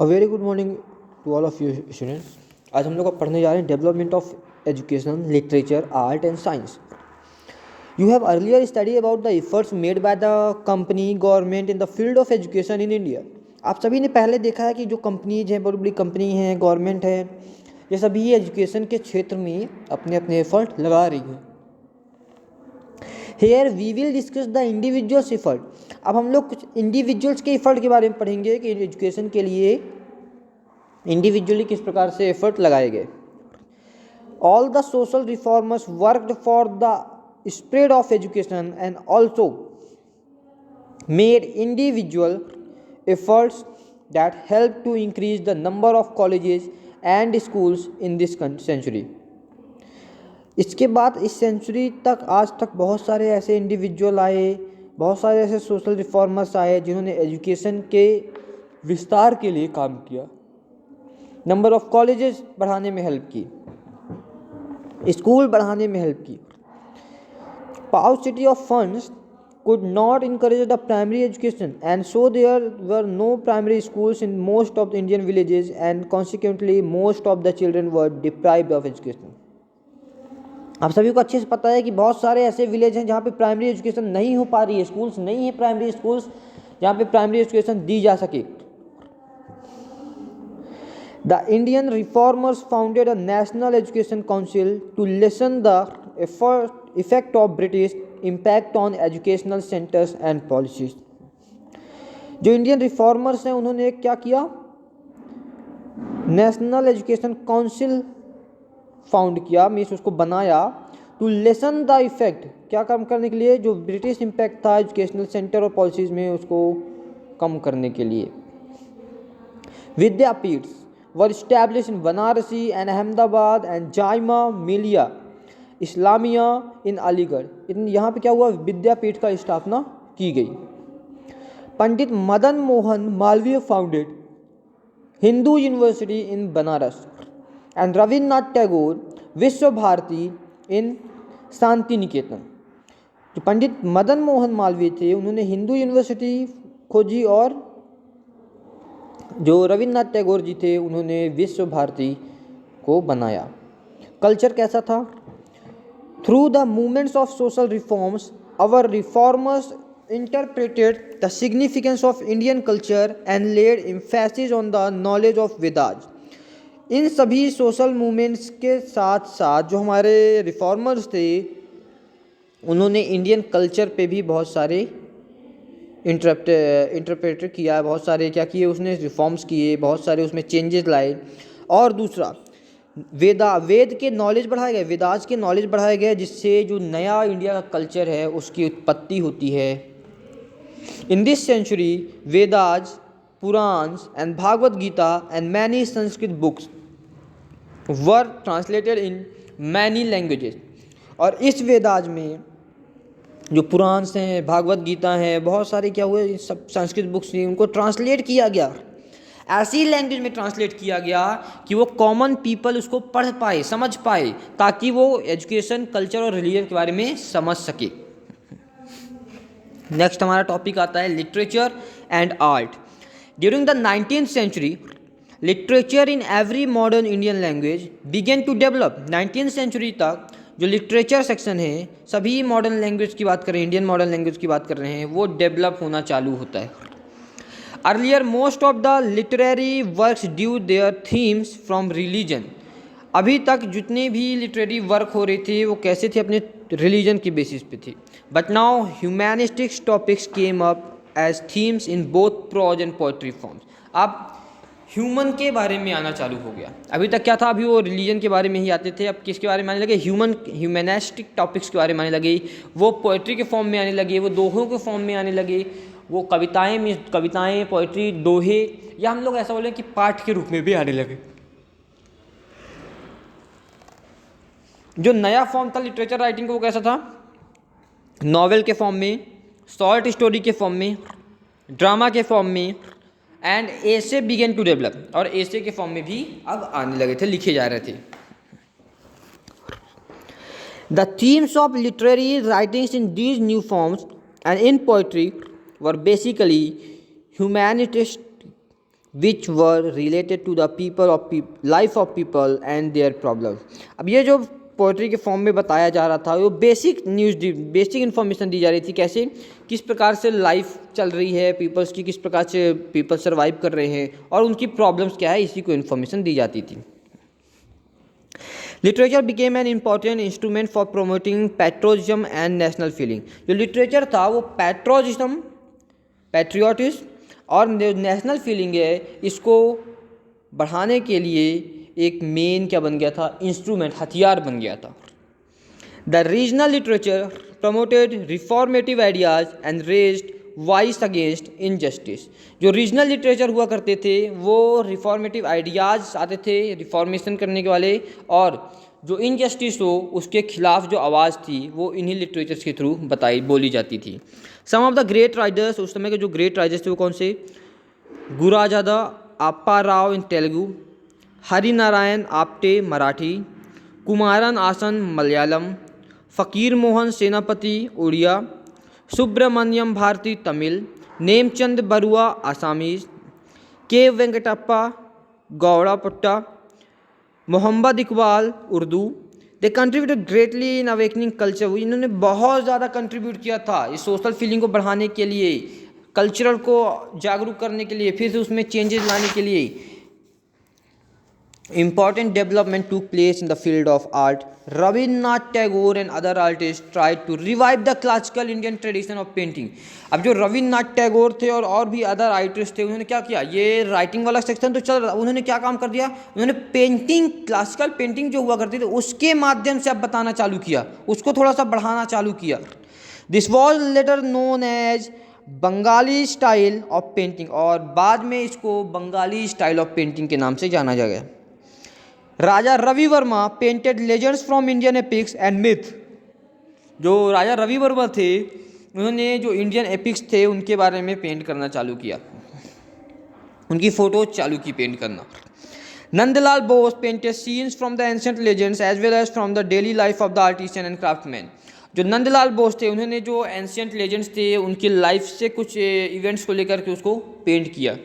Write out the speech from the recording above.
A very good morning to all of you students. आज हम लोग अब पढ़ने जा रहे हैं development of education, literature, art and science. You have earlier study about the efforts made by the company government in the field of education in India. आप सभी ने पहले देखा है कि जो कंपनीज हैं, बड़ी बड़ी कंपनी हैं, गवर्नमेंट है, ये सभी एजुकेशन के क्षेत्र में अपने अपने एफर्ट लगा रही हैं। Here we will discuss the individuals effort. अब हम लोग कुछ इंडिविजुअल्स के एफर्ट के बारे में पढ़ेंगे कि एजुकेशन के लिए इंडिविजुअली किस प्रकार से एफर्ट लगाए गए। All the social reformers worked for the spread of education and also made individual efforts that help to increase the number of colleges and schools in this century. इसके बाद इस सेंचुरी तक आज तक बहुत सारे ऐसे इंडिविजुअल आए, बहुत सारे ऐसे सोशल रिफॉर्मर्स आए जिन्होंने एजुकेशन के विस्तार के लिए काम किया, नंबर ऑफ कॉलेजेस बढ़ाने में हेल्प की, स्कूल बढ़ाने में हेल्प की। paucity of funds could not encourage the primary education and so there were no primary schools in most of the Indian villages and consequently most of the children were deprived of education। आप सभी को अच्छे से पता है कि बहुत सारे ऐसे विलेज हैं जहाँ पे प्राइमरी एजुकेशन नहीं हो पा रही है, स्कूल्स नहीं है, प्राइमरी स्कूल्स जहाँ पे प्राइमरी एजुकेशन दी जा सके। The Indian reformers founded a national education council to lessen the effect of British impact on educational centers and policies। जो इंडियन रिफॉर्मर्स हैं उन्होंने क्या किया, नेशनल एजुकेशन काउंसिल फाउंड किया, मीन्स उसको बनाया, टू लेसन द इफेक्ट, क्या कम करने के लिए, जो ब्रिटिश इम्पैक्ट था एजुकेशनल सेंटर और पॉलिसीज में उसको कम करने के लिए। विद्यापीठ वर इस्टेब्लिश इन बनारसी एंड अहमदाबाद एंड जामिया मिलिया इस्लामिया इन अलीगढ़। यहाँ पे क्या हुआ, विद्यापीठ का स्थापना की गई। Pandit Madan Mohan Malaviya founded Hindu university in Banaras and Rabindranath Tagore Vishwa Bharati इन शांति निकेतन। जो पंडित मदन मोहन मालवीय थे उन्होंने हिंदू यूनिवर्सिटी खोजी और जो रविन्द्रनाथ टैगोर जी थे उन्होंने विश्व भारती को बनाया। कल्चर कैसा था, through the movements of social reforms our reformers interpreted the significance of Indian culture and laid emphasis on the knowledge of Vedas। इन सभी सोशल मूवमेंट्स के साथ साथ जो हमारे रिफॉर्मर्स थे उन्होंने इंडियन कल्चर पे भी बहुत सारे इंटरप्रेट किया, बहुत सारे क्या किए उसने, रिफॉर्म्स किए, बहुत सारे उसमें चेंजेस लाए। और दूसरा वेद के नॉलेज बढ़ाए गए, वेदास के नॉलेज बढ़ाए गए, जिससे जो नया इंडिया का कल्चर है उसकी उत्पत्ति होती है। In this century Vedas, Puranas and Bhagavad Gita and many Sanskrit books were translated in many languages. और इस वेदास में जो पुराण्स हैं, भागवत गीता है, बहुत सारे क्या हुए सब संस्कृत बुक्स थी, उनको ट्रांसलेट किया गया, ऐसी लैंग्वेज में ट्रांसलेट किया गया कि वो कॉमन पीपल उसको पढ़ पाए, समझ पाए, ताकि वो एजुकेशन, कल्चर और रिलीजन के बारे में समझ सके। नेक्स्ट हमारा टॉपिक आता है literature and art. During the 19th century literature in every modern Indian language began to develop. 19th century तक जो लिटरेचर सेक्शन है, सभी मॉडर्न लैंग्वेज की बात कर रहे हैं, इंडियन मॉडर्न लैंग्वेज की बात कर रहे हैं, वो डेवलप होना चालू होता है। Earlier most of the literary works drew their themes from religion. अभी तक जितने भी लिटरेरी वर्क हो रहे थे वो कैसे थे, अपने रिलीजन की बेसिस पे थे। But now humanistics topics came up as themes in both prose and poetry forms. अब ह्यूमन के बारे में आना चालू हो गया। अभी तक क्या था, अभी वो रिलीजन के बारे में ही आते थे, अब किसके बारे में आने लगे, ह्यूमैनिस्टिक टॉपिक्स के बारे में आने लगे, वो पोएट्री के फॉर्म में आने लगे, वो दोहों के फॉर्म में आने लगे, वो कविताएं पोएट्री, दोहे, या हम लोग ऐसा बोलें कि पाठ के रूप में भी आने लगे। जो नया फॉर्म था लिटरेचर राइटिंग का वो कैसा था, नॉवेल के फॉर्म में, शॉर्ट स्टोरी के फॉर्म में, ड्रामा के फॉर्म में, एंड ऐसे बिगेन टू डेवलप, और ऐसे के फॉर्म में भी अब आने लगे थे, लिखे जा रहे थे। The themes of literary writings in these new forms and in poetry were basically humanitist which were related to the life of people and their problems। अब ये जो पोइट्री के फॉर्म में बताया जा रहा था वो बेसिक इन्फॉर्मेशन दी जा रही थी, कैसे किस प्रकार से लाइफ चल रही है पीपल्स की, किस प्रकार से पीपल सर्वाइव कर रहे हैं और उनकी प्रॉब्लम्स क्या है, इसी को इन्फॉर्मेशन दी जाती थी। Literature became an important instrument for promoting patriotism and national feeling. जो लिटरेचर था वो पैट्रियोटिज्म और नेशनल फीलिंग है इसको बढ़ाने के लिए एक मेन क्या बन गया था, इंस्ट्रूमेंट, हथियार बन गया था। The regional literature promoted reformative ideas and raised voice against injustice. जो रीजनल लिटरेचर हुआ करते थे वो रिफॉर्मेटिव आइडियाज़ आते थे रिफॉर्मेशन करने के वाले, और जो इनजस्टिस हो उसके खिलाफ जो आवाज़ थी वो इन्हीं लिटरेचर्स के थ्रू बोली जाती थी। सम ऑफ द ग्रेट राइटर्स, उस समय के जो ग्रेट राइटर्स थे वो कौन से? गुराजादा अप्पा राव इन तेलुगु, हरि नारायण आप्टे मराठी, कुमारन आसन Malayalam, Fakir Mohan Senapati Odia, Subramanya Bharati Tamil, Nemchand Barua Assamese, K Venkatappa Gaudapatta, Mohammad Iqbal Urdu. They contributed greatly in awakening culture. इन्होंने बहुत ज़्यादा कंट्रीब्यूट किया था इस सोशल फीलिंग को बढ़ाने के लिए, कल्चरल को जागरूक करने के लिए, फिर से उसमें चेंजेस लाने के लिए। Important development took place in the field of art. Rabindranath Tagore and other artists tried to revive the classical Indian tradition of painting। अब जो रविन्द्रनाथ टैगोर थे और भी अदर आर्टिस्ट थे, उन्होंने क्या किया, ये राइटिंग वाला सेक्शन तो चल रहा था, उन्होंने क्या काम कर दिया, उन्होंने पेंटिंग, क्लासिकल पेंटिंग जो हुआ करती थी उसके माध्यम से अब बताना चालू किया, उसको थोड़ा सा बढ़ाना चालू किया। This was later known as Bengali style of painting, और बाद में इसको बंगाली स्टाइल ऑफ पेंटिंग के नाम से जाना जा गया। Raja Ravi Varma painted legends from Indian epics and myth. जो राजा रवि वर्मा थे उन्होंने जो इंडियन एपिक्स थे उनके बारे में पेंट करना चालू किया, उनकी फोटोज चालू की पेंट करना। Nandalal Bose painted scenes from the ancient legends as well as from the daily life of the artisan and craftsman. जो नंदलाल बोस थे उन्होंने जो एंशिएंट लेजेंड्स थे उनकी लाइफ से कुछ इवेंट्स को लेकर के उसको पेंट किया।